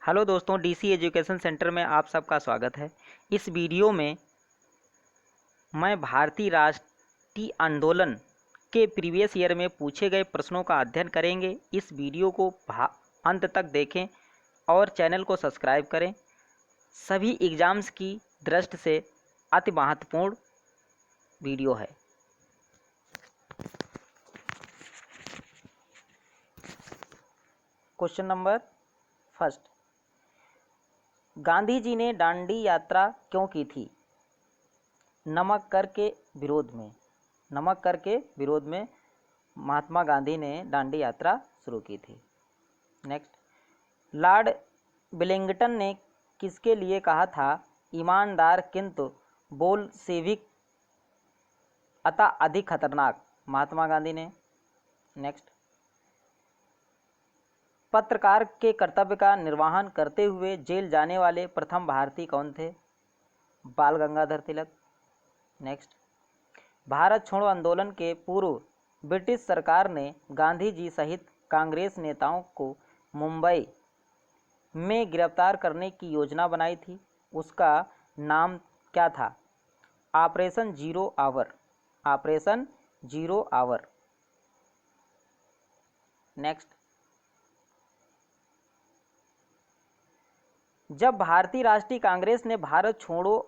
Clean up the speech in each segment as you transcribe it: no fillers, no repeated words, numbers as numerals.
Hello दोस्तों, DC education centre में आप सबका स्वागत है। इस वीडियो में मैं भारतीय राष्ट्रीय आंदोलन के प्रीवियस ईयर में पूछे गए प्रश्नों का अध्ययन करेंगे। इस वीडियो को अंत तक देखें और चैनल को सब्सक्राइब करें। सभी एग्ज़ाम्स की दृष्टि से अति महत्वपूर्ण वीडियो है। Question number first, Gandhi ji ने दांडी यात्रा क्यों की थी? नमक कर के विरोध में। नमक कर के विरोध में महात्मा गांधी ने दांडी यात्रा शुरू की थी। नेक्स्ट, लॉर्ड विलिंगटन ने किसके लिए कहा था, ईमानदार किंतु बोल्शेविक अतः अधिक खतरनाक? महात्मा गांधी ने। नेक्स्ट, पत्रकार के कर्तव्य का निर्वहन करते हुए जेल जाने वाले प्रथम भारतीय कौन थे? बाल गंगाधर तिलक। नेक्स्ट, भारत छोड़ो आंदोलन के पूर्व ब्रिटिश सरकार ने गांधी जी सहित कांग्रेस नेताओं को मुंबई में गिरफ्तार करने की योजना बनाई थी। उसका नाम क्या था? Operation zero hour. Operation zero hour. Next, जब भारतीय राष्ट्रीय कांग्रेस ने भारत छोड़ो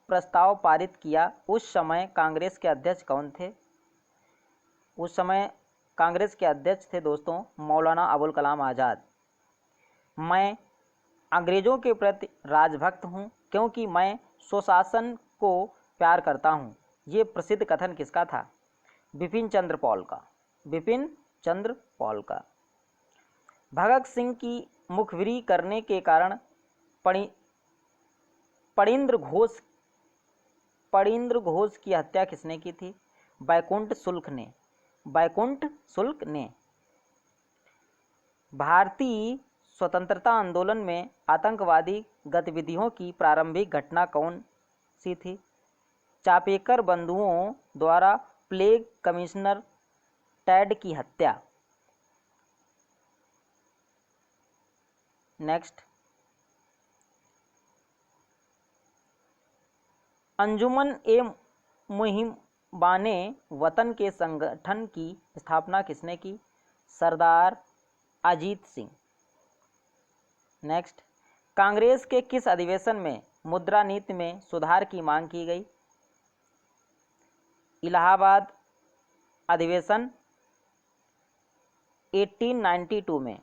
प्रस्ताव पारित किया, उस समय कांग्रेस के अध्यक्ष कौन थे? उस समय कांग्रेस के अध्यक्ष थे दोस्तों मौलाना अबुल कलाम आज़ाद। मैं अंग्रेज़ों के प्रति राजभक्त हूँ क्योंकि मैं स्वशासन को प्यार करता हूँ। ये प्रसिद्ध कथन किसका था? बिपिन चंद्र पॉल का। बिपिन चंद्र पॉल का। भगत सिंह की मुखबिरी करने के कारण पणींद्र घोष की हत्या किसने की थी? बैकुंठ शुक्ल ने। बैकुंठ शुक्ल ने। भारतीय स्वतंत्रता आंदोलन में आतंकवादी गतिविधियों की प्रारंभिक घटना कौन सी थी? चापेकर बंधुओं द्वारा प्लेग कमिश्नर टैड की हत्या। नेक्स्ट, अंजुमन ए मुहिबाने वतन के संगठन की स्थापना किसने की? सरदार अजीत सिंह। नेक्स्ट, कांग्रेस के किस अधिवेशन में मुद्रा नीति में सुधार की मांग की गई? इलाहाबाद अधिवेशन 1892 में।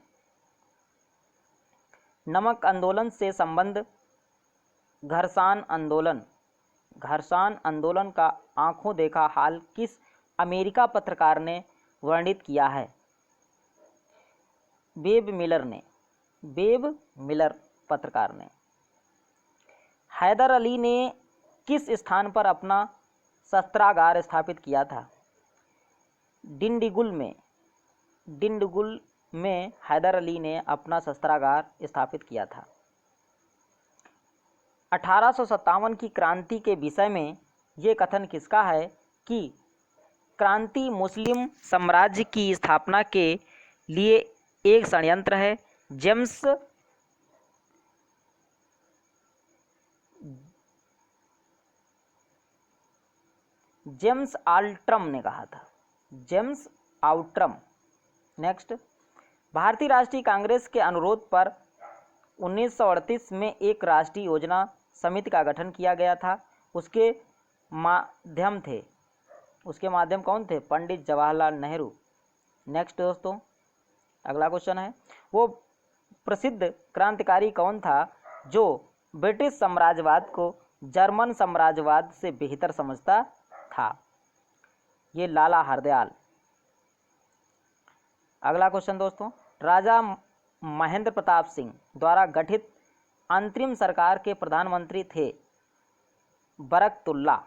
नमक आंदोलन से संबंध घर्षण आंदोलन का आंखों देखा हाल किस अमेरिका पत्रकार ने वर्णित किया है? वेब मिलर ने। वेब मिलर पत्रकार ने। हैदर अली ने किस स्थान पर अपना शस्त्रागार स्थापित किया था? डिंडीगुल में। डिंडीगुल में हैदर अली ने अपना शस्त्रागार स्थापित किया था। 1857 की क्रांति के विषय में ये कथन किसका है कि क्रांति मुस्लिम साम्राज्य की स्थापना के लिए एक षड्यंत्र है? जेम्स आल्ट्रम ने कहा था। जेम्स आल्ट्रम। नेक्स्ट, भारतीय राष्ट्रीय कांग्रेस के अनुरोध पर 1938 में एक राष्ट्रीय योजना समिति का गठन किया गया था। उसके माध्यम कौन थे? पंडित जवाहरलाल नेहरू। नेक्स्ट दोस्तों, अगला क्वेश्चन है, वो प्रसिद्ध क्रांतिकारी कौन था जो ब्रिटिश साम्राज्यवाद को जर्मन साम्राज्यवाद से बेहतर समझता था? ये लाला हरदयाल। अगला क्वेश्चन दोस्तों, राजा महेंद्र प्रताप सिंह द्वारा गठित अंतरिम सरकार के प्रधानमंत्री थे बरकतुल्ला।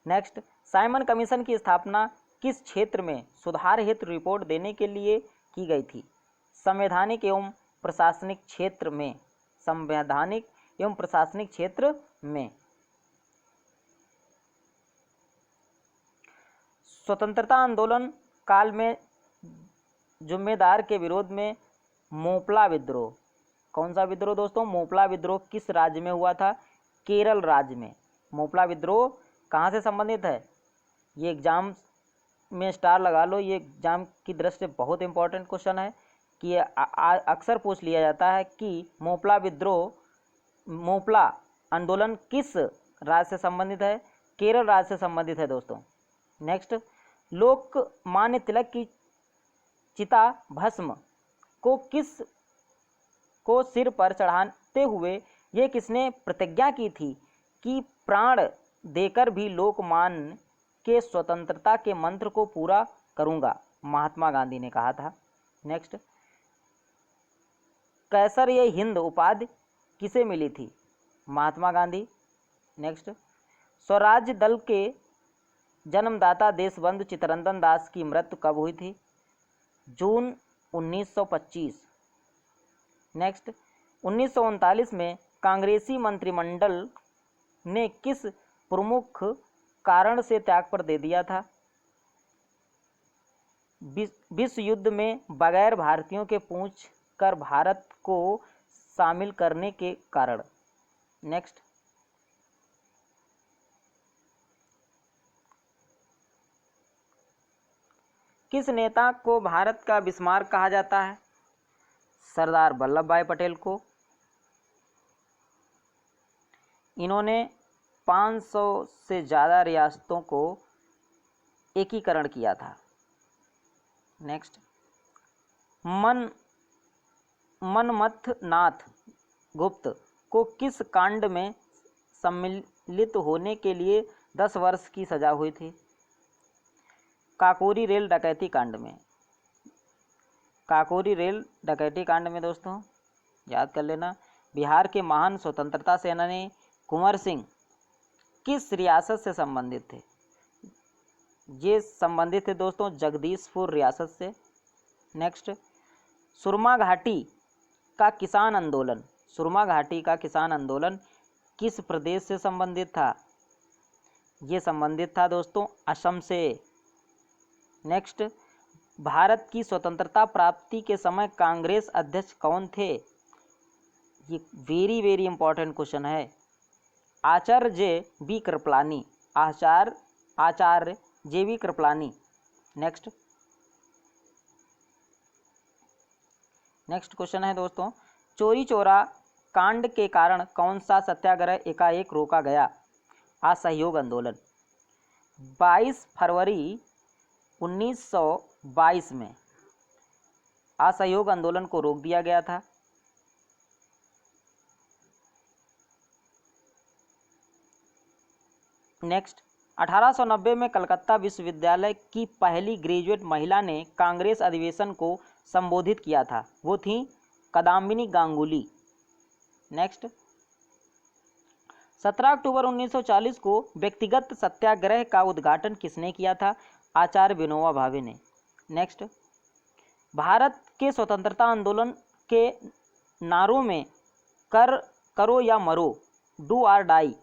नेक्स्ट, साइमन कमीशन की स्थापना किस क्षेत्र में सुधार हेतु रिपोर्ट देने के लिए की गई थी? संवैधानिक एवं प्रशासनिक क्षेत्र में। संवैधानिक एवं प्रशासनिक क्षेत्र में। स्वतंत्रता आंदोलन काल में जुम्मेदार के विरोध में मोपला विद्रोह। कौन सा विद्रोह दोस्तों? मोपला विद्रोह किस राज्य में हुआ था? केरल राज्य में। मोपला विद्रोह कहाँ से संबंधित है? ये एग्जाम में स्टार लगा लो, ये एग्जाम की दृष्टि से बहुत इंपॉर्टेंट क्वेश्चन है कि ये अक्सर पूछ लिया जाता है कि मोपला विद्रोह, मोपला आंदोलन किस राज्य से संबंधित है? केरल राज्य से संबंधित है दोस्तों। नेक्स्ट, लोकमान्य तिलक की चिता भस्म को सिर पर चढ़ाते हुए ये किसने प्रतिज्ञा की थी कि प्राण देकर भी लोकमान्य के स्वतंत्रता के मंत्र को पूरा करूंगा? महात्मा गांधी ने कहा था। नेक्स्ट, कैसर ये हिंद उपाधि किसे मिली थी? महात्मा गांधी। नेक्स्ट, स्वराज्य दल के जन्मदाता देशबंधु चित्तरंजन दास की मृत्यु कब हुई थी? जून 1925। नेक्स्ट, 1939 में कांग्रेसी मंत्रिमंडल ने किस प्रमुख कारण से त्यागपत्र दे दिया था? विश्व युद्ध में बगैर भारतीयों के पूछ कर भारत को शामिल करने के कारण। नेक्स्ट, किस नेता को भारत का बिस्मार्क कहा जाता है? सरदार वल्लभ भाई पटेल को। इन्होंने 500 से ज़्यादा रियासतों को एकीकरण किया था। नेक्स्ट, मनमथनाथ गुप्त को किस कांड में सम्मिलित होने के लिए 10 वर्ष की सजा हुई थी? काकोरी रेल डकैती कांड में। काकोरी रेल डकैती कांड में दोस्तों याद कर लेना। बिहार के महान स्वतंत्रता सेनानी कुंवर सिंह किस रियासत से संबंधित थे? ये संबंधित थे दोस्तों जगदीशपुर रियासत से। नेक्स्ट, सुरमा घाटी का किसान आंदोलन, सुरमा घाटी का किसान आंदोलन किस प्रदेश से संबंधित था? ये संबंधित था दोस्तों असम से। नेक्स्ट, भारत की स्वतंत्रता प्राप्ति के समय कांग्रेस अध्यक्ष कौन थे? ये वेरी वेरी इंपॉर्टेंट क्वेश्चन है। आचार्य जे.बी. कृपलानी। आचार्य जे.बी. कृपलानी। नेक्स्ट क्वेश्चन है दोस्तों, चोरी चोरा कांड के कारण कौन सा सत्याग्रह एकाएक रोका गया? असहयोग आंदोलन। 22 फरवरी 1922 में असहयोग आंदोलन को रोक दिया गया था। नेक्स्ट, 1890 में कलकत्ता विश्वविद्यालय की पहली ग्रेजुएट महिला ने कांग्रेस अधिवेशन को संबोधित किया था, वो थी कादम्बिनी गांगुली। नेक्स्ट, 17 अक्टूबर 1940 को व्यक्तिगत सत्याग्रह का उद्घाटन किसने किया था? आचार्य विनोबा भावे ने। नेक्स्ट, भारत के स्वतंत्रता आंदोलन के नारों में करो या मरो, डू और डाई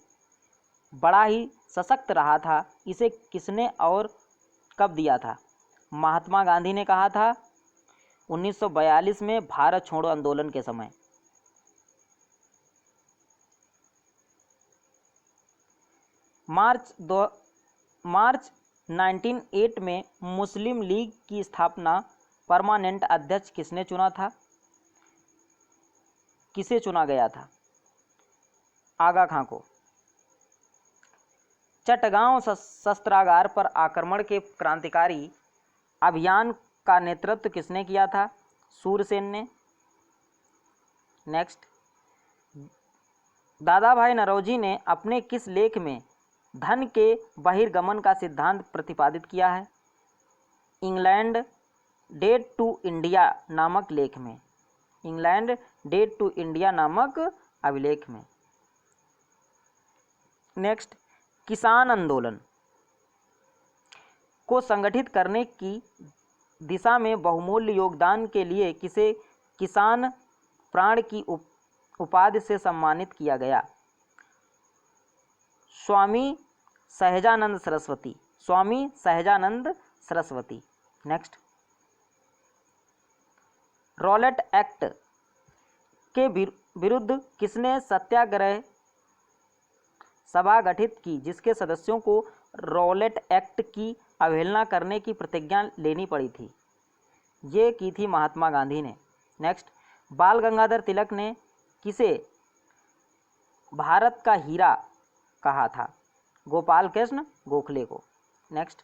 बड़ा ही सशक्त रहा था, इसे किसने और कब दिया था? महात्मा गांधी ने कहा था 1942 में भारत छोड़ो आंदोलन के समय। मार्च 1908 में मुस्लिम लीग की स्थापना परमानेंट अध्यक्ष किसने चुना था? किसे चुना गया था? आगा खां को। चटगांव शस्त्रागार पर आक्रमण के क्रांतिकारी अभियान का नेतृत्व किसने किया था? सूरसेन ने। नेक्स्ट, दादा भाई नौरोजी ने अपने किस लेख में धन के बहिर्गमन का सिद्धांत प्रतिपादित किया है? इंग्लैंड डेट टू इंडिया नामक लेख में। इंग्लैंड डेट टू इंडिया नामक अभिलेख में। नेक्स्ट, किसान आंदोलन को संगठित करने की दिशा में बहुमूल्य योगदान के लिए किसे किसान प्राण की उपाधि से सम्मानित किया गया? Swami Sahajanand Saraswati. Swami Sahajanand Saraswati. Next, Rowlatt Act के विरुद्ध किसने सत्याग्रह सभा गठित की, जिसके सदस्यों को रॉलेट एक्ट की अवहेलना करने की प्रतिज्ञा लेनी पड़ी थी? ये की थी महात्मा गांधी ने। नेक्स्ट, बाल गंगाधर तिलक ने किसे भारत का हीरा कहा था? गोपाल कृष्ण गोखले को। नेक्स्ट,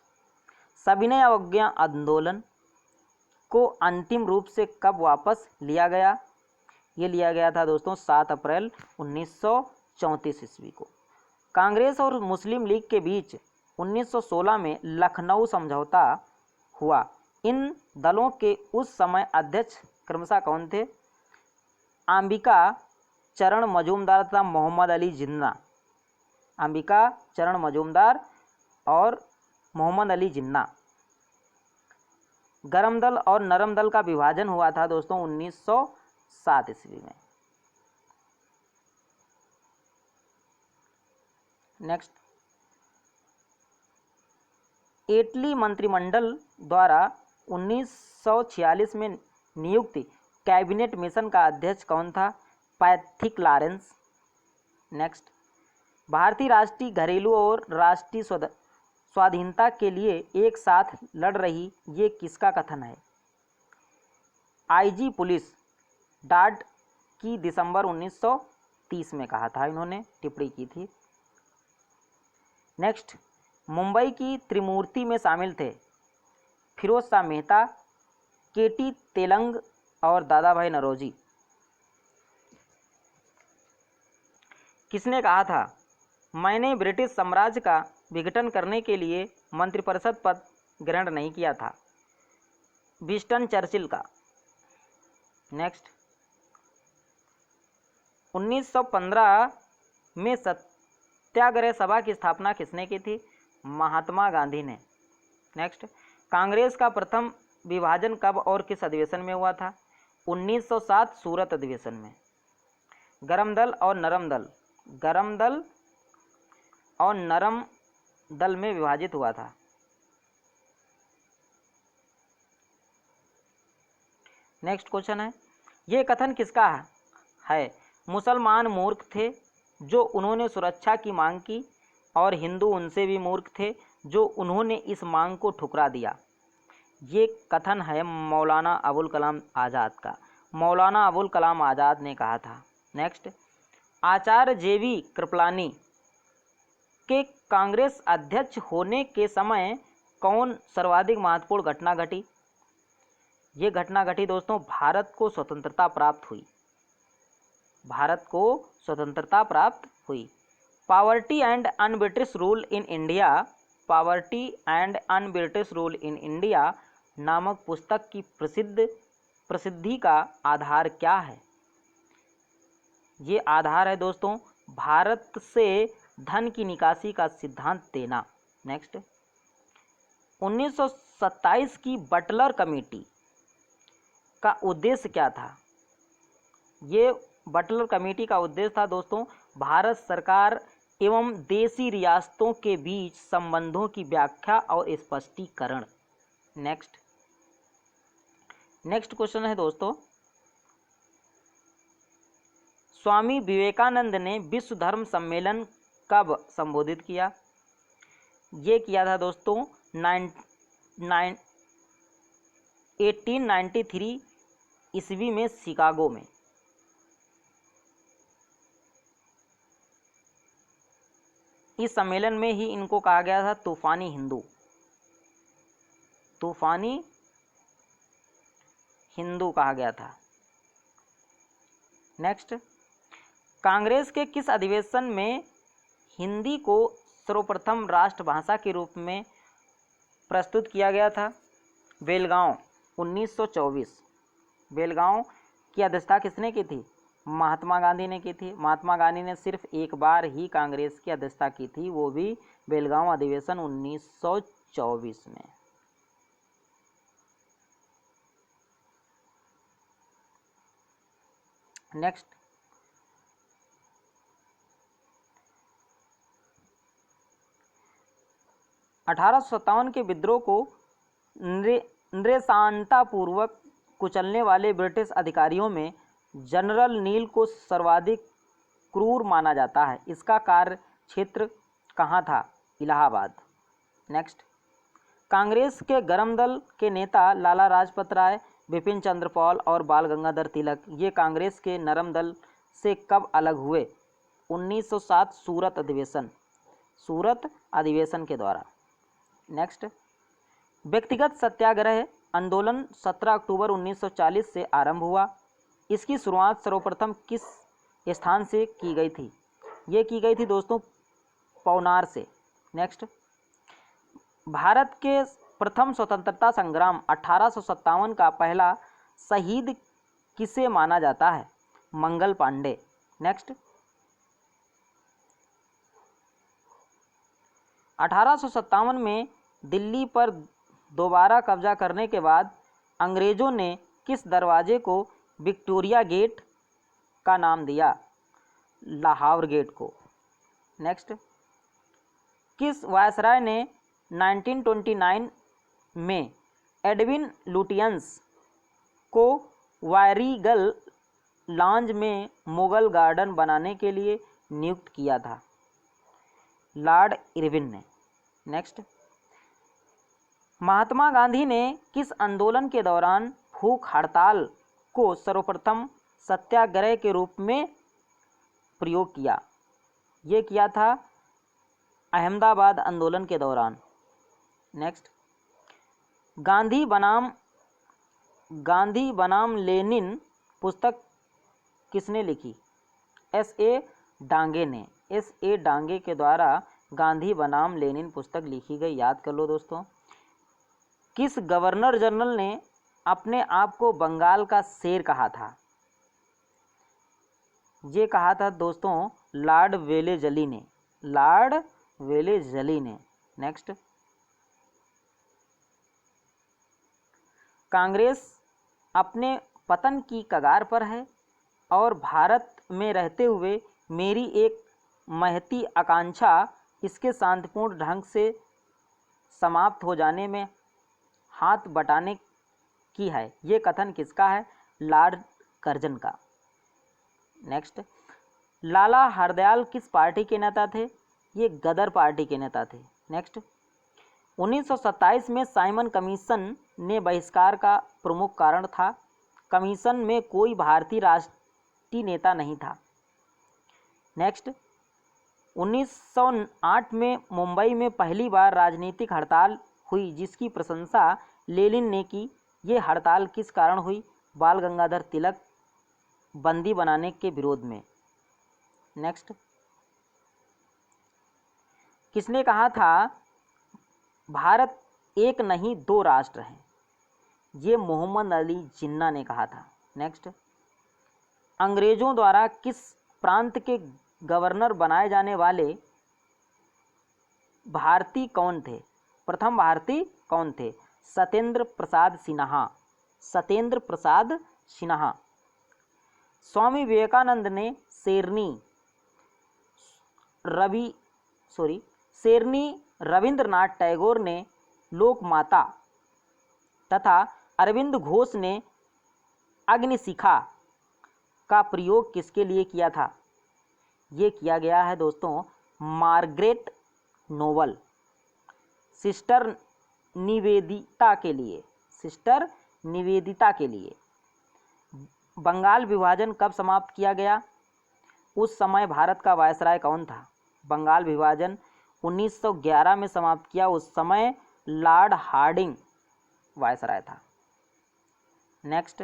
सविनय अवज्ञा आंदोलन को अंतिम रूप से कब वापस लिया गया? ये लिया गया था दोस्तों 7 अप्रैल 1934 ईस्वी को। कांग्रेस और मुस्लिम लीग के बीच 1916 में लखनऊ समझौता हुआ। इन दलों के उस समय अध्यक्ष क्रमशः कौन थे? अंबिका चरण मजूमदार तथा मोहम्मद अली जिन्ना। अंबिका चरण मजूमदार और मोहम्मद अली जिन्ना। गरम दल और नरम दल का विभाजन हुआ था दोस्तों 1907 ईस्वी में। नेक्स्ट, एटली मंत्रिमंडल द्वारा 1946 में नियुक्त कैबिनेट मिशन का अध्यक्ष कौन था? Pethick Lawrence. नेक्स्ट, भारतीय राष्ट्रीय घरेलू और राष्ट्रीय स्वाधीनता के लिए एक साथ लड़ रही, ये किसका कथन है? आईजी पुलिस डाड की दिसंबर 1930 में कहा था, इन्होंने टिप्पणी की थी। नेक्स्ट, मुंबई की त्रिमूर्ति में शामिल थे फिरोज शाह मेहता, केटी तेलंग और दादा भाई नौरोजी। किसने कहा था मैंने ब्रिटिश साम्राज्य का विघटन करने के लिए मंत्रिपरिषद पद ग्रहण नहीं किया था? विंस्टन चर्चिल का। नेक्स्ट, 1915 में सत्याग्रह सभा की स्थापना किसने की थी? महात्मा गांधी ने। नेक्स्ट, कांग्रेस का प्रथम विभाजन कब और किस अधिवेशन में हुआ था? 1907 सूरत अधिवेशन में। गरम दल और नरम दल, गरम दल और नरम दल में विभाजित हुआ था। नेक्स्ट क्वेश्चन है, ये कथन किसका है? मुसलमान मूर्ख थे जो उन्होंने सुरक्षा की मांग की, और हिंदू उनसे भी मूर्ख थे जो उन्होंने इस मांग को ठुकरा दिया। ये कथन है मौलाना अबुल कलाम आज़ाद का। मौलाना अबुल कलाम आज़ाद ने कहा था। नेक्स्ट, आचार्य जेवी कृपलानी के कांग्रेस अध्यक्ष होने के समय कौन सर्वाधिक महत्वपूर्ण घटना घटी? ये घटना घटी दोस्तों, भारत को स्वतंत्रता प्राप्त हुई। भारत को स्वतंत्रता प्राप्त हुई। Poverty and un British rule in India, poverty and un British rule in India नामक पुस्तक की प्रसिद्धि का आधार क्या है? ये आधार है दोस्तों भारत से धन की निकासी का सिद्धांत देना। नेक्स्ट, 1927 की बटलर कमेटी का उद्देश्य क्या था? ये बटलर कमेटी का उद्देश्य था दोस्तों भारत सरकार एवं देशी रियासतों के बीच संबंधों की व्याख्या और स्पष्टीकरण। नेक्स्ट क्वेश्चन है दोस्तों, स्वामी विवेकानंद ने विश्व धर्म सम्मेलन कब संबोधित किया? ये किया था दोस्तों 1893 ईस्वी में शिकागो में। इस सम्मेलन में ही इनको कहा गया था तूफानी हिंदू। तूफानी हिंदू कहा गया था। नेक्स्ट, कांग्रेस के किस अधिवेशन में हिंदी को सर्वप्रथम राष्ट्रभाषा के रूप में प्रस्तुत किया गया था? बेलगांव 1924। बेलगांव की अध्यक्षता किसने की थी? महात्मा गांधी ने की थी। महात्मा गांधी ने सिर्फ एक बार ही कांग्रेस की अध्यक्षता की थी, वो भी बेलगांव अधिवेशन 1924 में। नेक्स्ट, अठारह के विद्रोह को नृशंसतापूर्वक कुचलने वाले ब्रिटिश अधिकारियों में जनरल नील को सर्वाधिक क्रूर माना जाता है। इसका कार्य क्षेत्र कहाँ था? इलाहाबाद। नेक्स्ट, कांग्रेस के गरम दल के नेता लाला लाजपत राय, बिपिन चंद्र पाल और बाल गंगाधर तिलक ये कांग्रेस के नरम दल से कब अलग हुए? 1907 सूरत अधिवेशन के द्वारा। नेक्स्ट, व्यक्तिगत सत्याग्रह आंदोलन 17 अक्टूबर 1940 से आरंभ हुआ। इसकी शुरुआत सर्वप्रथम किस स्थान से की गई थी? ये की गई थी दोस्तों पौनार से। नेक्स्ट, भारत के प्रथम स्वतंत्रता संग्राम 1857 का पहला शहीद किसे माना जाता है? मंगल पांडे। नेक्स्ट, 1857 में दिल्ली पर दोबारा कब्जा करने के बाद अंग्रेजों ने किस दरवाजे को विक्टोरिया गेट का नाम दिया? लाहौर गेट को। नेक्स्ट, किस वायसराय ने 1929 में एडविन लुटियंस को वायरीगल लॉन्ज में मुगल गार्डन बनाने के लिए नियुक्त किया था? लॉर्ड इरविन ने। नेक्स्ट, महात्मा गांधी ने किस आंदोलन के दौरान भूख हड़ताल को सर्वप्रथम सत्याग्रह के रूप में प्रयोग किया? ये किया था अहमदाबाद आंदोलन के दौरान। नेक्स्ट, गांधी बनाम लेनिन पुस्तक किसने लिखी? S.A. डांगे ने। S.A. डांगे के द्वारा गांधी बनाम लेनिन पुस्तक लिखी गई। याद कर लो दोस्तों। किस गवर्नर जनरल ने अपने आप को बंगाल का शेर कहा था? ये कहा था दोस्तों लॉर्ड वेलेजली ने। लॉर्ड वेलेजली ने। नेक्स्ट, कांग्रेस अपने पतन की कगार पर है और भारत में रहते हुए मेरी एक महती आकांक्षा इसके शांतिपूर्ण ढंग से समाप्त हो जाने में हाथ बटाने की है। ये कथन किसका है? लॉर्ड कर्जन का। नेक्स्ट, लाला हरदयाल किस पार्टी के नेता थे? ये गदर पार्टी के नेता थे। नेक्स्ट, 1927 में साइमन कमीशन ने बहिष्कार का प्रमुख कारण था। कमीशन में कोई भारतीय राष्ट्रीय नेता नहीं था। नेक्स्ट, 1908 में मुंबई में पहली बार राजनीतिक हड़ताल हुई जिसकी प्रशंसा लेनिन ने की। ये हड़ताल किस कारण हुई? बाल गंगाधर तिलक बंदी बनाने के विरोध में। नेक्स्ट, किसने कहा था भारत एक नहीं दो राष्ट्र हैं? ये मोहम्मद अली जिन्ना ने कहा था। नेक्स्ट, अंग्रेजों द्वारा किस प्रांत के गवर्नर बनाए जाने वाले भारतीय कौन थे? प्रथम भारतीय कौन थे? सत्येंद्र प्रसाद सिन्हा। सत्येंद्र प्रसाद सिन्हा। स्वामी विवेकानंद ने शेरनी रविंद्रनाथ टैगोर ने लोकमाता तथा अरविंद घोष ने अग्निशिखा का प्रयोग किसके लिए किया था? ये किया गया है दोस्तों मार्गरेट नोबल, सिस्टर निवेदिता के लिए। सिस्टर निवेदिता के लिए। बंगाल विभाजन कब समाप्त किया गया? उस समय भारत का वायसराय कौन था? बंगाल विभाजन 1911 में समाप्त किया। उस समय लॉर्ड हार्डिंग वायसराय था। नेक्स्ट,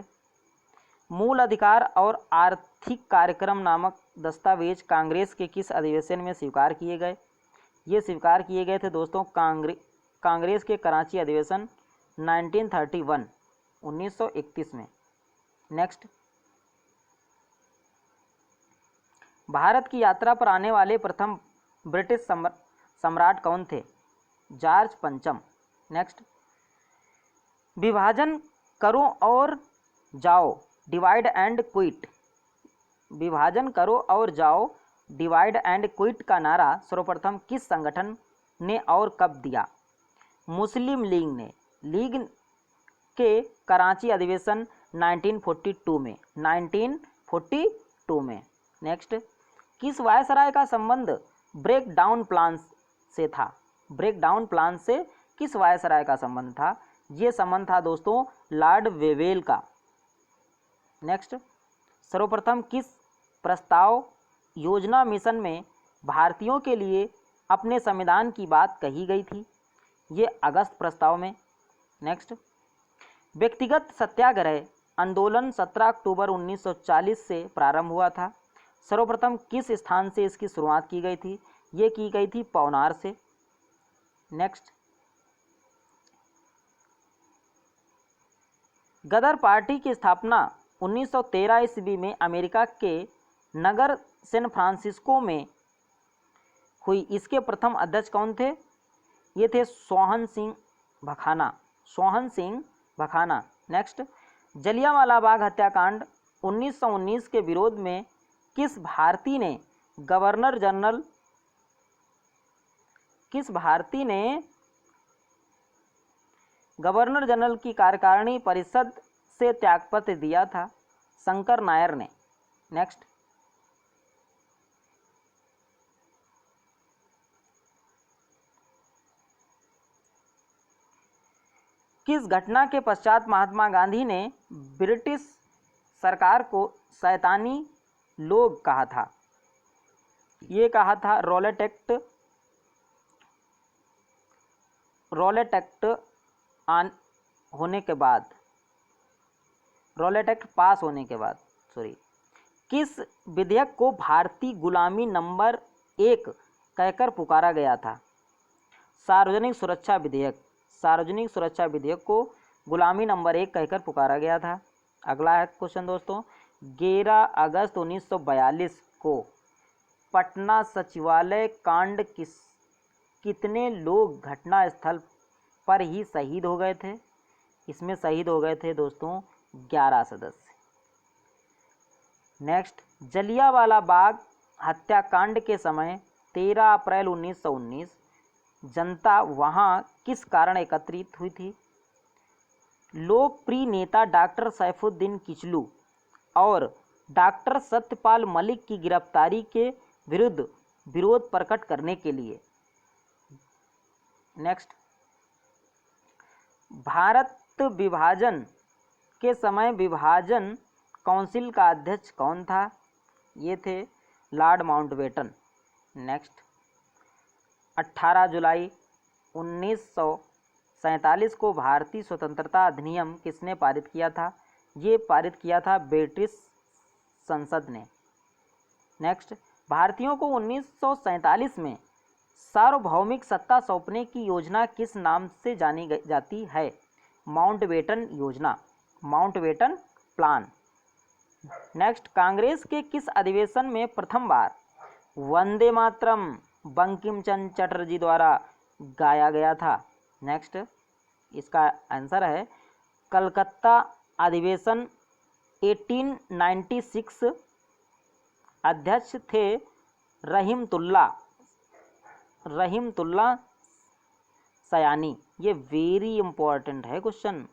मूल अधिकार और आर्थिक कार्यक्रम नामक दस्तावेज कांग्रेस के किस अधिवेशन में स्वीकार किए गए? ये स्वीकार किए गए थे दोस्तों कांग्रेस के कराची अधिवेशन 1931 में। नेक्स्ट, भारत की यात्रा पर आने वाले प्रथम ब्रिटिश सम्राट कौन थे? जॉर्ज पंचम। नेक्स्ट, विभाजन करो और जाओ, डिवाइड एंड क्विट। विभाजन करो और जाओ, डिवाइड एंड क्विट का नारा सर्वप्रथम किस संगठन ने और कब दिया? मुस्लिम लीग ने। लीग के कराची अधिवेशन 1942 में, 1942 में। नेक्स्ट, किस वायसराय का संबंध ब्रेक डाउन प्लान से था? ब्रेक डाउन प्लान से किस वायसराय का संबंध था? ये संबंध था दोस्तों लॉर्ड वेवेल का। नेक्स्ट, सर्वप्रथम किस प्रस्ताव योजना मिशन में भारतीयों के लिए अपने संविधान की बात कही गई थी? ये अगस्त प्रस्ताव में। नेक्स्ट, व्यक्तिगत सत्याग्रह आंदोलन 17 अक्टूबर 1940 से प्रारंभ हुआ था। सर्वप्रथम किस स्थान से इसकी शुरुआत की गई थी? ये की गई थी पवनार से। नेक्स्ट, गदर पार्टी की स्थापना 1913 ईस्वी में अमेरिका के नगर सैन फ्रांसिस्को में हुई। इसके प्रथम अध्यक्ष कौन थे? ये थे सोहन सिंह भखाना, सोहन सिंह भखाना। नेक्स्ट, जलियांवाला बाग हत्याकांड 1919 के विरोध में किस भारतीय ने गवर्नर जनरल की कार्यकारिणी परिषद से त्यागपत्र दिया था? शंकर नायर ने। नेक्स्ट, किस घटना के पश्चात महात्मा गांधी ने ब्रिटिश सरकार को शैतानी लोग कहा था? ये कहा था रॉलेट एक्ट होने के बाद, रॉलेट एक्ट पास होने के बाद, किस विधेयक को भारतीय गुलामी नंबर 1 कहकर पुकारा गया था? सार्वजनिक सुरक्षा विधेयक, सार्वजनिक सुरक्षा विधेयक को गुलामी नंबर 1 कहकर पुकारा गया था। अगला है क्वेश्चन दोस्तों, 11 अगस्त 1942 को पटना सचिवालय कांड कितने लोग घटना स्थल पर ही शहीद हो गए थे? इसमें शहीद हो गए थे दोस्तों 11 सदस्य। नेक्स्ट, जलियांवाला बाग हत्याकांड के समय 13 अप्रैल 1919 जनता वहां किस कारण एकत्रित हुई थी? लोकप्रिय नेता डॉक्टर सैफुद्दीन किचलू और डॉक्टर सत्यपाल मलिक की गिरफ्तारी के विरुद्ध विरोध प्रकट करने के लिए। नेक्स्ट, भारत विभाजन के समय विभाजन काउंसिल का अध्यक्ष कौन था? ये थे लॉर्ड माउंटबेटन। नेक्स्ट, 18 जुलाई 1947 को भारतीय स्वतंत्रता अधिनियम किसने पारित किया था? ये पारित किया था ब्रिटिश संसद ने। नेक्स्ट, भारतीयों को 1947 में सार्वभौमिक सत्ता सौंपने की योजना किस नाम से जानी जाती है? माउंटबेटन योजना, माउंटबेटन प्लान। नेक्स्ट, कांग्रेस के किस अधिवेशन में प्रथम बार वंदे मातरम बंकिम चंद्र चटर्जी द्वारा गाया गया था? नेक्स्ट, इसका आंसर है कलकत्ता अधिवेशन 1896। अध्यक्ष थे रहीमतुल्ला सयानी। ये वेरी इंपॉर्टेंट है क्वेश्चन।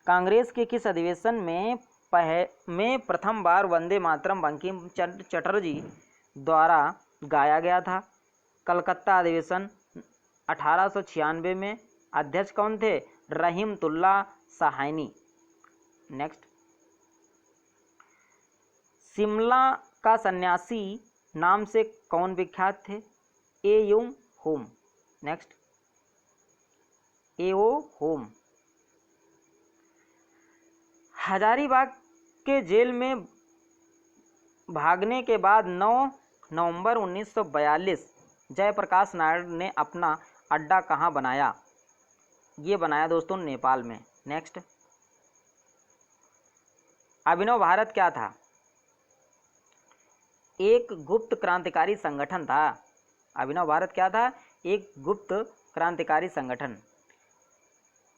कांग्रेस के किस अधिवेशन में प्रथम बार वंदे मातरम बंकिम चंद्र चटर्जी द्वारा गाया गया था? कलकत्ता अधिवेशन 1896 में। अध्यक्ष कौन थे? रहीमतुल्ला सहानी। नेक्स्ट, शिमला का सन्यासी नाम से कौन विख्यात थे? AU. Home. Next, A.O.. Home. Hazaribagh के जेल में भागने के बाद 9 नवंबर 1942 जयप्रकाश नारायण ने अपना अड्डा कहाँ बनाया? ये बनाया दोस्तों नेपाल में। नेक्स्ट, अभिनव भारत क्या था? एक गुप्त क्रांतिकारी संगठन था। अभिनव भारत क्या था? एक गुप्त क्रांतिकारी संगठन।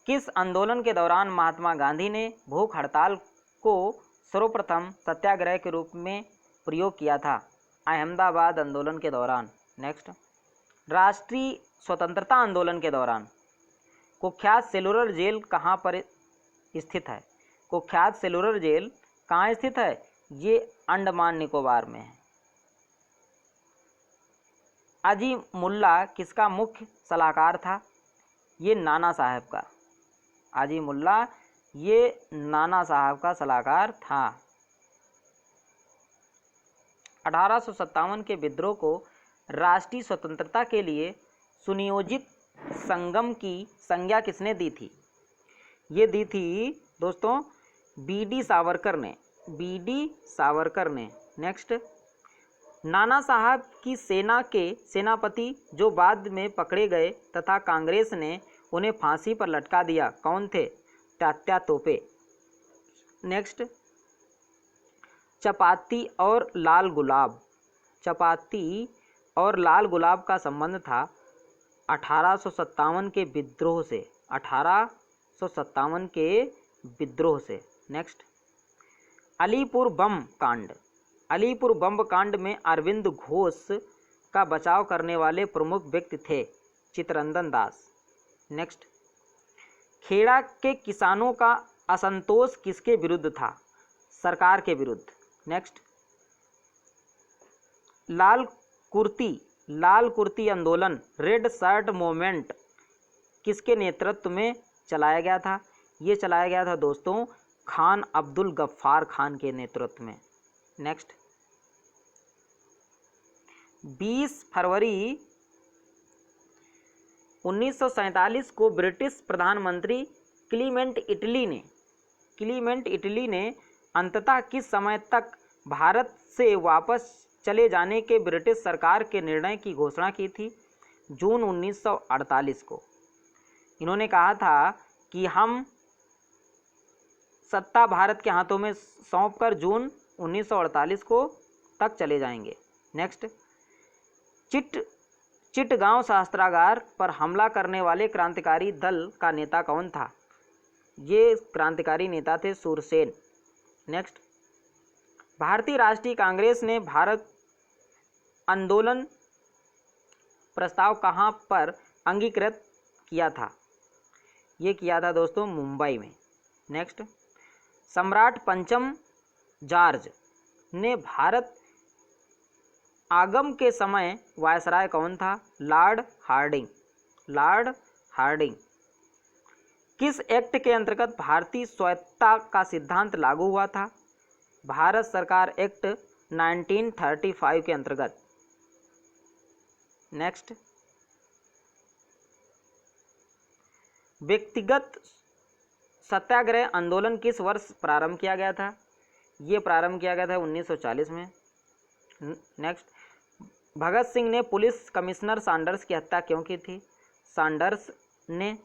किस आंदोलन के दौरान महात्मा गांधी ने भूख हड़ताल को सर्वप्रथम सत्याग्रह के रूप में प्रयोग किया था? अहमदाबाद आंदोलन के दौरान। नेक्स्ट, राष्ट्रीय स्वतंत्रता आंदोलन के दौरान कुख्यात सेलुलर जेल कहाँ पर स्थित है। कुख्यात सेलुलर जेल कहाँ स्थित है? ये अंडमान निकोबार में है। अजीमुल्ला किसका मुख्य सलाहकार था? ये नाना साहब का। अजीमुल्ला ये नाना साहब का सलाहकार था। 1857 के विद्रोह को राष्ट्रीय स्वतंत्रता के लिए सुनियोजित संगम की संज्ञा किसने दी थी? ये दी थी दोस्तों बी.डी. सावरकर ने। बी.डी. सावरकर ने। नेक्स्ट, नाना साहब की सेना के सेनापति जो बाद में पकड़े गए तथा कांग्रेस ने उन्हें फांसी पर लटका दिया, कौन थे? तात्या तोपे। नेक्स्ट, चपाती और लाल गुलाब। चपाती और लाल गुलाब का संबंध था 1857 के विद्रोह से। 1857 के विद्रोह से। नेक्स्ट, अलीपुर बम कांड। अलीपुर बम कांड में अरविंद घोष का बचाव करने वाले प्रमुख व्यक्ति थे चित्तरंजन दास। नेक्स्ट, खेड़ा के किसानों का असंतोष किसके विरुद्ध था? सरकार के विरुद्ध। नेक्स्ट, लाल कुर्ती आंदोलन रेड शर्ट मूवमेंट किसके नेतृत्व में चलाया गया था? ये चलाया गया था दोस्तों खान अब्दुल गफ्फार खान के नेतृत्व में। नेक्स्ट, 20 फरवरी 1947 को ब्रिटिश प्रधानमंत्री क्लीमेंट इटली ने अंततः किस समय तक भारत से वापस चले जाने के ब्रिटिश सरकार के निर्णय की घोषणा की थी? जून 1948 को। इन्होंने कहा था कि हम सत्ता भारत के हाथों में सौंपकर जून 1948 को तक चले जाएंगे। नेक्स्ट, चिटगांव शस्त्रागार पर हमला करने वाले क्रांतिकारी दल का नेता कौन था? ये क्रांतिकारी नेता थे सूरसेन। नेक्स्ट, भारतीय राष्ट्रीय कांग्रेस ने भारत आंदोलन प्रस्ताव कहाँ पर अंगीकृत किया था? ये किया था दोस्तों मुंबई में। नेक्स्ट, सम्राट पंचम जॉर्ज ने भारत आगम के समय वायसराय कौन था? Lord Hardinge. किस एक्ट के अंतर्गत भारतीय स्वायत्तता का सिद्धांत लागू हुआ था? भारत सरकार एक्ट 1935 के अंतर्गत। नेक्स्ट, व्यक्तिगत सत्याग्रह आंदोलन किस वर्ष प्रारंभ किया गया था? ये प्रारंभ किया गया था 1940 में। नेक्स्ट, भगत सिंह ने पुलिस कमिश्नर सैंडर्स की हत्या क्यों की थी? सैंडर्स ने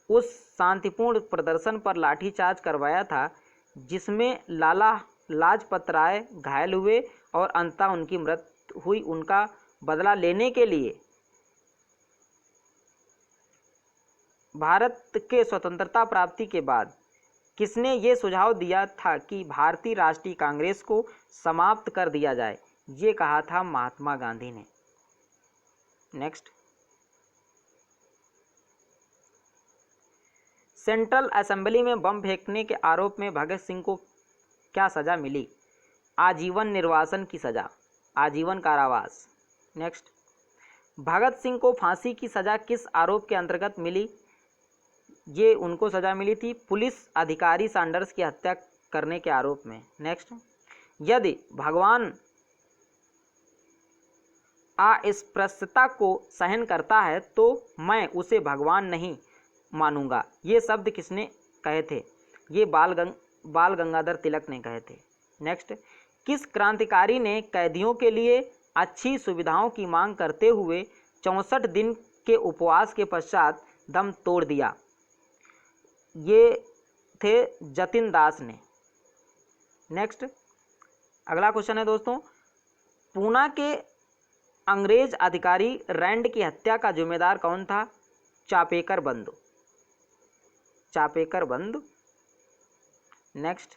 उस शांतिपूर्ण प्रदर्शन पर लाठीचार्ज करवाया था जिसमें लाला लाजपत राय घायल हुए और अंततः उनकी मृत्यु हुई। उनका बदला लेने के लिए भारत के स्वतंत्रता प्राप्ति के बाद किसने ये सुझाव दिया था कि भारतीय राष्ट्रीय कांग्रेस को समाप्त कर दिया जाए? ये कहा था महात्मा गांधी ने। नेक्स्ट, सेंट्रल असेंबली में बम फेंकने के आरोप में भगत सिंह को क्या सजा मिली? आजीवन निर्वासन की सजा, आजीवन कारावास। नेक्स्ट, भगत सिंह को फांसी की सजा किस आरोप के अंतर्गत मिली? ये उनको सजा मिली थी पुलिस अधिकारी सैंडर्स की हत्या करने के आरोप में। नेक्स्ट, यदि भगवान अस्पृश्यता को सहन करता है तो मैं उसे भगवान नहीं मानूंगा। ये शब्द किसने कहे थे? ये बाल गंगाधर तिलक ने कहे थे। नेक्स्ट, किस क्रांतिकारी ने कैदियों के लिए अच्छी सुविधाओं की मांग करते हुए 64 दिन के उपवास के पश्चात दम तोड़ दिया? ये थे जतिन दास ने। नेक्स्ट, अगला क्वेश्चन है दोस्तों, पूना के अंग्रेज अधिकारी रैंड की हत्या का जिम्मेदार कौन था? चापेकर बंधु। नेक्स्ट,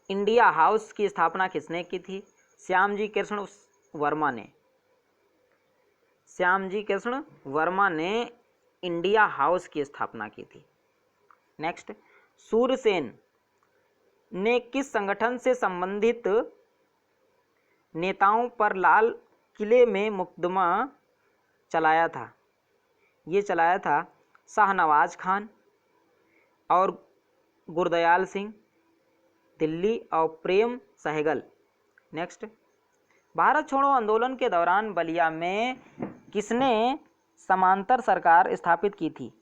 इंडिया हाउस की स्थापना किसने की थी? श्यामजी कृष्ण वर्मा ने इंडिया हाउस की स्थापना की थी। नेक्स्ट, सूरसेन ने किस संगठन से संबंधित नेताओं पर लाल किले में मुकदमा चलाया था? ये चलाया था शाहनवाज खान और गुरदयाल सिंह दिल्ली और प्रेम सहगल। नेक्स्ट, भारत छोड़ो आंदोलन के दौरान बलिया में किसने समांतर सरकार स्थापित की थी?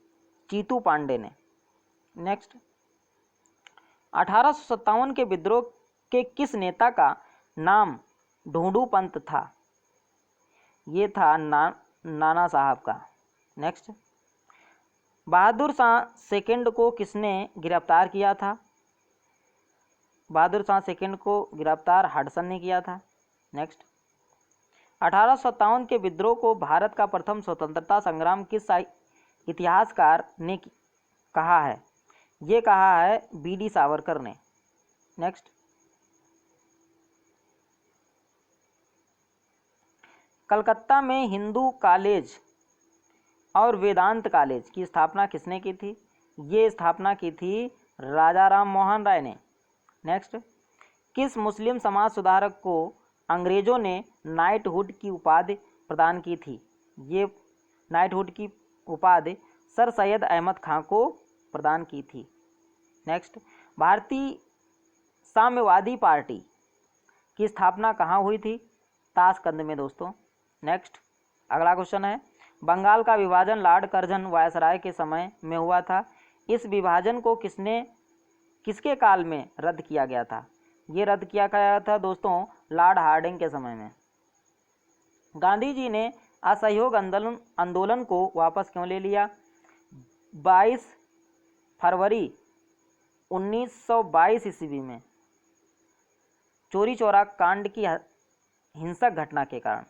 चीतू पांडे ने। नेक्स्ट, 1857 के विद्रोह के किस नेता का नाम ढूंढू पंत था? ये था नाना साहब का। नेक्स्ट, बहादुर शाह सेकंड को किसने गिरफ्तार किया था? बहादुर शाह सेकंड को गिरफ्तार हडसन ने किया था। नेक्स्ट, 1857 के विद्रोह को भारत का प्रथम स्वतंत्रता संग्राम किस इतिहासकार ने कहा है? ये कहा है बी.डी. सावरकर ने। नेक्स्ट, कलकत्ता में हिंदू कॉलेज और वेदांत कॉलेज की स्थापना किसने की थी? ये स्थापना की थी राजा राम मोहन राय ने। नेक्स्ट, किस मुस्लिम समाज सुधारक को अंग्रेजों ने नाइटहुड की उपाधि प्रदान की थी? ये नाइटहुड की उपाधि सर सैयद अहमद खां को प्रदान की थी। नेक्स्ट, भारतीय साम्यवादी पार्टी की स्थापना कहाँ हुई थी? ताशकंद में दोस्तों। नेक्स्ट, अगला क्वेश्चन है, बंगाल का विभाजन लॉर्ड कर्जन वायसराय के समय में हुआ था। इस विभाजन को किसके काल में रद्द किया गया था? ये रद्द किया गया था दोस्तों लॉर्ड हार्डिंग के समय में। गांधी जी ने असहयोग आंदोलन को वापस क्यों ले लिया? 22 फरवरी 1922 ईस्वी में चोरी चौरा कांड की हिंसक घटना के कारण।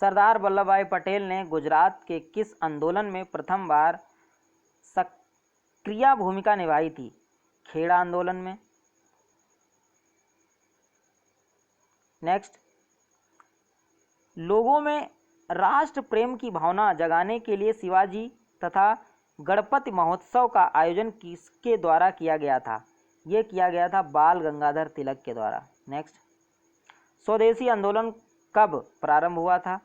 सरदार वल्लभ भाई पटेल ने गुजरात के किस आंदोलन में प्रथम बार सक्रिय भूमिका निभाई थी? खेड़ा आंदोलन में। नेक्स्ट, लोगों में राष्ट्र प्रेम की भावना जगाने के लिए शिवाजी तथा गणपति महोत्सव का आयोजन किसके द्वारा किया गया था? ये किया गया था बाल गंगाधर तिलक के द्वारा। नेक्स्ट, स्वदेशी आंदोलन कब प्रारंभ हुआ था?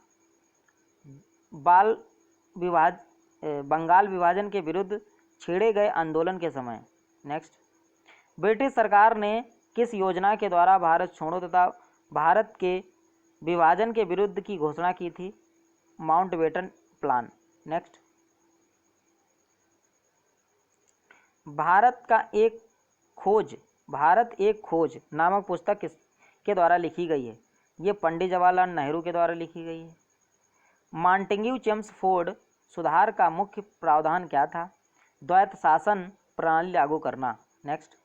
बंगाल विभाजन के विरुद्ध छेड़े गए आंदोलन के समय। नेक्स्ट, ब्रिटिश सरकार ने किस योजना के द्वारा भारत छोड़ो तथा भारत के विभाजन के विरुद्ध की घोषणा की थी? Mountbatten plan. नेक्स्ट, भारत एक खोज नामक पुस्तक किसके द्वारा लिखी गई है? ये पंडित जवाहरलाल नेहरू के द्वारा लिखी गई है। मॉन्टेग्यू चेम्सफोर्ड सुधार का मुख्य प्रावधान क्या था? द्वैत शासन प्रणाली लागू करना। नेक्स्ट,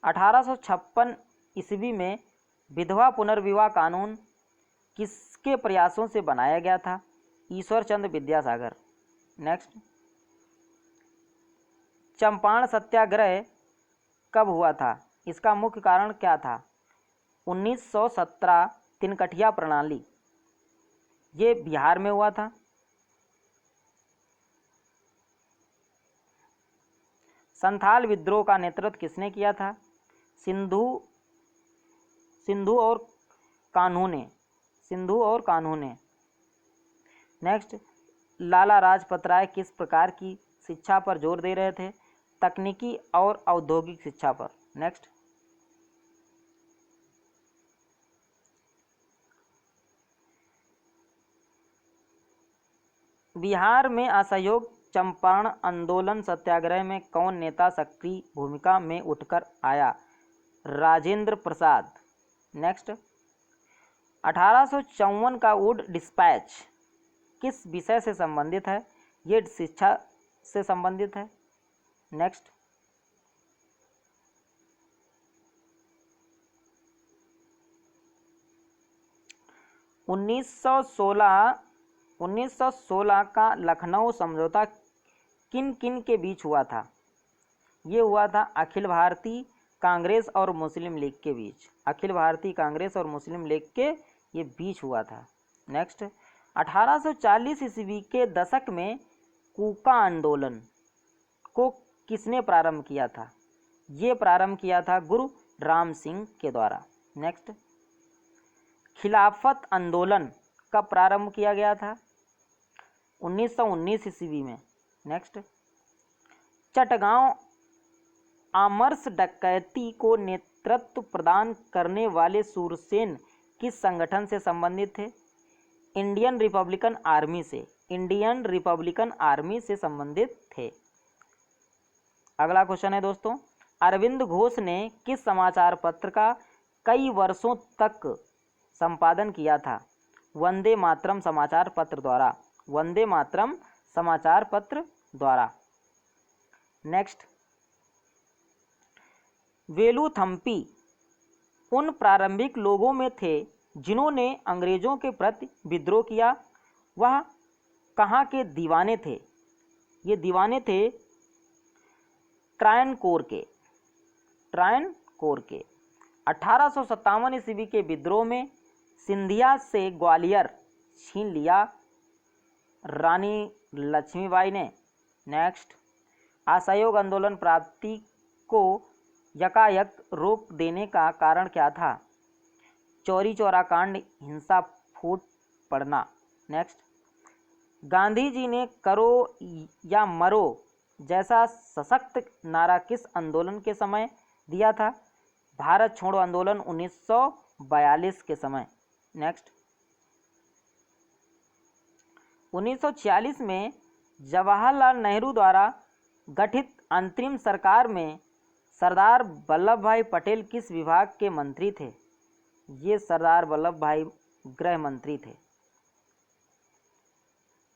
1856 ईस्वी में विधवा पुनर्विवाह कानून किसके प्रयासों से बनाया गया था? ईश्वर चंद्र विद्यासागर। नेक्स्ट, चंपारण सत्याग्रह कब हुआ था? इसका मुख्य कारण क्या था? 1917 तिनकठिया प्रणाली, ये बिहार में हुआ था। संथाल विद्रोह का नेतृत्व किसने किया था? सिंधु और कान्हू ने। नेक्स्ट, लाला लाजपत राय किस प्रकार की शिक्षा पर जोर दे रहे थे? तकनीकी और औद्योगिक शिक्षा पर। नेक्स्ट, बिहार में असहयोग चंपारण आंदोलन सत्याग्रह में कौन नेता सक्रिय भूमिका में उठकर आया? राजेंद्र प्रसाद। नेक्स्ट, 1854 का वुड डिस्पैच किस विषय से संबंधित है? ये शिक्षा से संबंधित है। नेक्स्ट, उन्नीस सौ सोलह का लखनऊ समझौता किन किन के बीच हुआ था? ये हुआ था अखिल भारतीय कांग्रेस और मुस्लिम लीग के बीच। अखिल भारतीय कांग्रेस और मुस्लिम लीग के ये बीच हुआ था। नेक्स्ट, 1840 ईस्वी के दशक में कूका आंदोलन को किसने प्रारंभ किया था? ये प्रारंभ किया था गुरु राम सिंह के द्वारा। नेक्स्ट, खिलाफत आंदोलन कब प्रारंभ किया गया था? 1919 ईस्वी में। नेक्स्ट, चटगांव आमर्स डकैती को नेतृत्व प्रदान करने वाले सूरसेन किस संगठन से संबंधित थे? इंडियन रिपब्लिकन आर्मी से। इंडियन रिपब्लिकन आर्मी से संबंधित थे। अगला क्वेश्चन है दोस्तों, अरविंद घोष ने किस समाचार पत्र का कई वर्षों तक संपादन किया था? वंदे मातरम समाचार पत्र द्वारा। वंदे मातरम समाचार पत्र द्वारा। नेक्स्ट, वेलुथम्पी उन प्रारंभिक लोगों में थे जिन्होंने अंग्रेजों के प्रति विद्रोह किया। वह कहाँ के दीवाने थे? ये दीवाने थे ट्रायनकोर के। ट्रायनकोर के 1857 ईस्वी के विद्रोह में सिंधिया से ग्वालियर छीन लिया रानी लक्ष्मीबाई ने। नेक्स्ट, असहयोग आंदोलन प्राप्ति को यकायक रोक देने का कारण क्या था? चौरी चौरा कांड, हिंसा फूट पड़ना। नेक्स्ट, गांधी जी ने करो या मरो जैसा सशक्त नारा किस आंदोलन के समय दिया था? भारत छोड़ो आंदोलन 1942 के समय। नेक्स्ट, 1946 में जवाहरलाल नेहरू द्वारा गठित अंतरिम सरकार में सरदार वल्लभ भाई पटेल किस विभाग के मंत्री थे? ये सरदार वल्लभ भाई गृह मंत्री थे।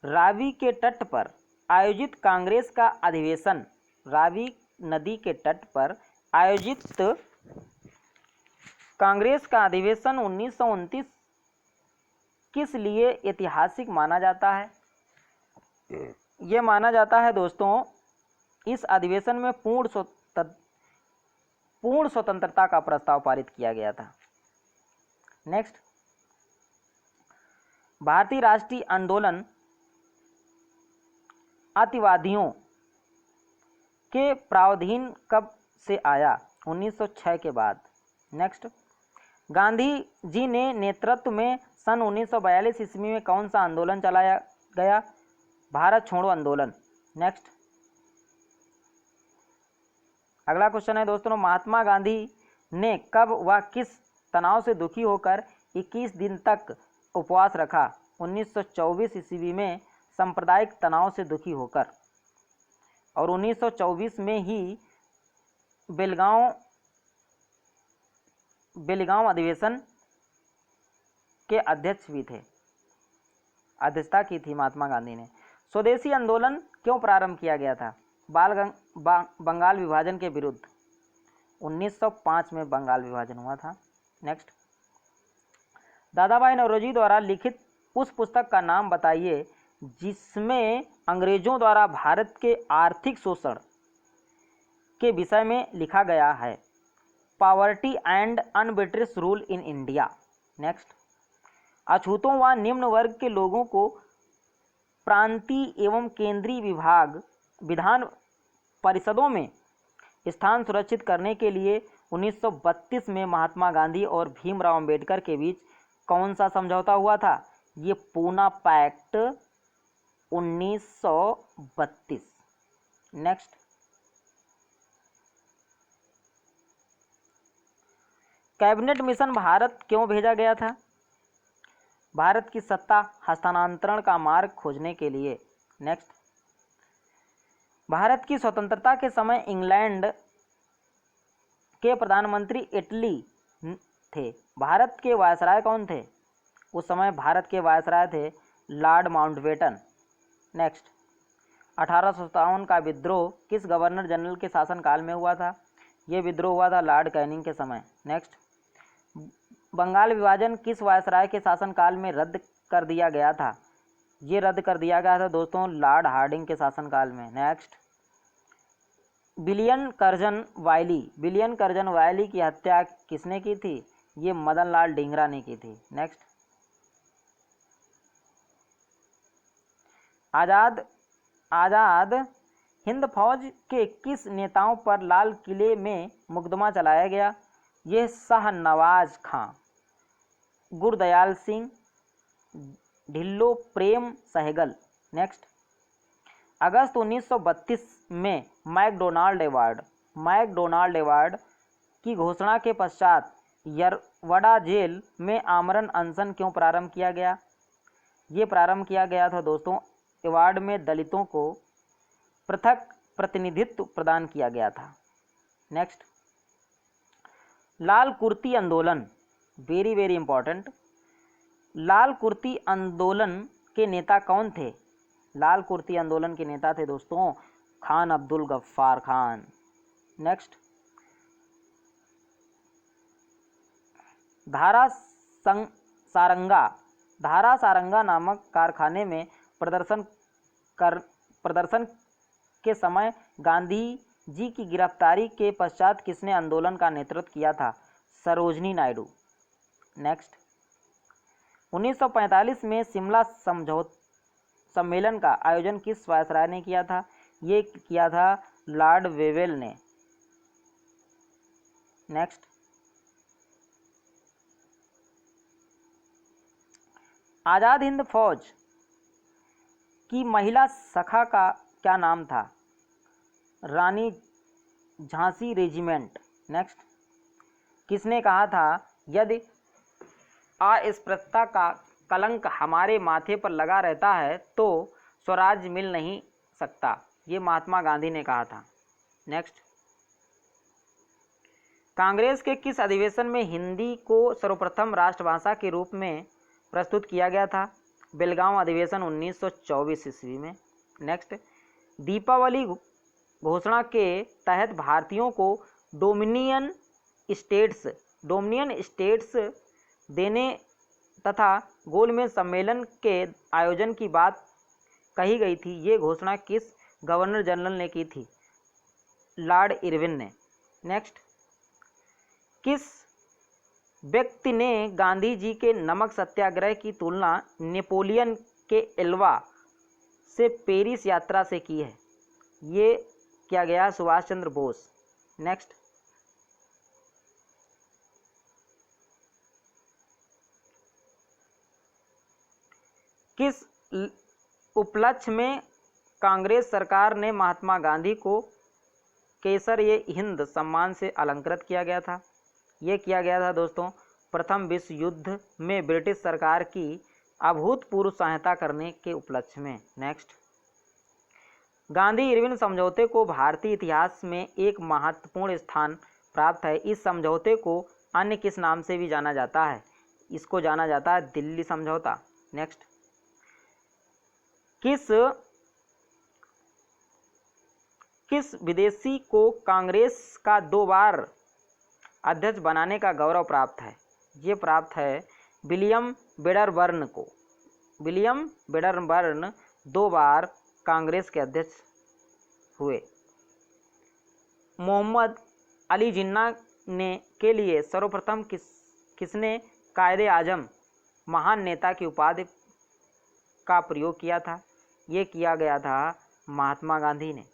रावी के तट पर आयोजित कांग्रेस का अधिवेशन। रावी नदी के तट पर आयोजित कांग्रेस का अधिवेशन 1929 किस लिए ऐतिहासिक माना जाता है? ये माना जाता है दोस्तों, इस अधिवेशन में पूर्ण स्वतंत्रता का प्रस्ताव पारित किया गया था। नेक्स्ट, भारतीय राष्ट्रीय आंदोलन अतिवादियों के प्रावधान कब से आया? 1906 के बाद। नेक्स्ट, गांधी जी ने नेतृत्व में सन 1942 ईस्वी में कौन सा आंदोलन चलाया गया? भारत छोड़ो आंदोलन। नेक्स्ट, अगला क्वेश्चन है दोस्तों, महात्मा गांधी ने कब व किस तनाव से दुखी होकर 21 दिन तक उपवास रखा? 1924 ईस्वी में सांप्रदायिक तनाव से दुखी होकर। और 1924 में ही बेलगांव अधिवेशन के अध्यक्ष भी थे। अध्यक्षता की थी महात्मा गांधी ने। स्वदेशी आंदोलन क्यों प्रारंभ किया गया था? बंगाल विभाजन के विरुद्ध। 1905 में बंगाल विभाजन हुआ था। नेक्स्ट, दादाभाई नौरोजी द्वारा लिखित उस पुस्तक का नाम बताइए जिसमें अंग्रेजों द्वारा भारत के आर्थिक शोषण के विषय में लिखा गया है। Poverty and unBritish rule in India. Next, अछूतों व निम्न वर्ग के लोगों को प्रांतीय एवं केंद्रीय विधान परिषदों में स्थान सुरक्षित करने के लिए 1932 में महात्मा गांधी और भीमराव अंबेडकर के बीच कौन सा समझौता हुआ था? ये Poona pact 1932। Next, cabinet mission Bharat क्यों भेजा गया था? भारत की सत्ता हस्तांतरण का मार्ग खोजने के लिए। नेक्स्ट, भारत की स्वतंत्रता के समय इंग्लैंड के प्रधानमंत्री इटली थे। भारत के वायसराय कौन थे? उस समय भारत के वायसराय थे लॉर्ड माउंटबेटन। नेक्स्ट, 1857 का विद्रोह किस गवर्नर जनरल के शासनकाल में हुआ था? ये विद्रोह हुआ था लॉर्ड कैनिंग के समय। नेक्स्ट, बंगाल विभाजन किस वायसराय के शासनकाल में रद्द कर दिया गया था? ये रद्द कर दिया गया था दोस्तों लॉर्ड हार्डिंग के शासनकाल में। नेक्स्ट, विलियम कर्जन वायली की हत्या किसने की थी? ये मदन लाल ढींगरा ने की थी। नेक्स्ट, आज़ाद हिंद फौज के किस नेताओं पर लाल किले में मुकदमा चलाया गया? ये शाहनवाज खां, गुरदयाल सिंह, ढिल्लो प्रेम सहगल। नेक्स्ट, अगस्त 1932 में मैकडोनाल्ड अवार्ड की घोषणा के पश्चात यरवड़ा जेल में आमरण अनशन क्यों प्रारंभ किया गया? ये प्रारंभ किया गया था दोस्तों, अवार्ड में दलितों को पृथक प्रतिनिधित्व प्रदान किया गया था। नेक्स्ट, लाल कुर्ती आंदोलन, वेरी वेरी इंपॉर्टेंट। लाल कुर्ती आंदोलन के नेता कौन थे? लाल कुर्ती आंदोलन के नेता थे दोस्तों खान अब्दुल गफ्फार खान। नेक्स्ट, धारा सारंगा नामक कारखाने में प्रदर्शन के समय गांधी जी की गिरफ्तारी के पश्चात किसने आंदोलन का नेतृत्व किया था? सरोजनी नायडू। नेक्स्ट, 1945 में शिमला सम्मेलन का आयोजन किस वायसराय ने किया था? ये किया था लॉर्ड वेवेल ने। नेक्स्ट, आज़ाद हिंद फौज की महिला शाखा का क्या नाम था? रानी झांसी रेजिमेंट। नेक्स्ट, किसने कहा था यदि अस्पृश्यता का कलंक हमारे माथे पर लगा रहता है तो स्वराज मिल नहीं सकता? ये महात्मा गांधी ने कहा था। नेक्स्ट, कांग्रेस के किस अधिवेशन में हिंदी को सर्वप्रथम राष्ट्रभाषा के रूप में प्रस्तुत किया गया था? बेलगांव अधिवेशन 1924 ईस्वी में। नेक्स्ट, दीपावली घोषणा के तहत भारतीयों को डोमिनियन स्टेट्स देने तथा गोलमेज सम्मेलन के आयोजन की बात कही गई थी। ये घोषणा किस गवर्नर जनरल ने की थी? लॉर्ड इरविन ने। नेक्स्ट, किस व्यक्ति ने गांधी जी के नमक सत्याग्रह की तुलना नेपोलियन के एल्वा से पेरिस यात्रा से की है? ये किया गया सुभाष चंद्र बोस। नेक्स्ट, किस उपलक्ष्य में कांग्रेस सरकार ने महात्मा गांधी को केसर-ए-हिंद सम्मान से अलंकृत किया गया था? ये किया गया था दोस्तों प्रथम विश्व युद्ध में ब्रिटिश सरकार की अभूतपूर्व सहायता करने के उपलक्ष्य में। नेक्स्ट, गांधी इरविन समझौते को भारतीय इतिहास में एक महत्वपूर्ण स्थान प्राप्त है। इस समझौते को अन्य किस नाम से भी जाना जाता है? इसको जाना जाता है दिल्ली समझौता। नेक्स्ट, किस विदेशी को कांग्रेस का 2 बार अध्यक्ष बनाने का गौरव प्राप्त है? ये प्राप्त है विलियम वेडरबर्न को। विलियम वेडरबर्न 2 बार कांग्रेस के अध्यक्ष हुए। मोहम्मद अली जिन्ना के लिए सर्वप्रथम किसने कायदे आजम महान नेता की उपाधि का प्रयोग किया था? ये किया गया था महात्मा गांधी ने।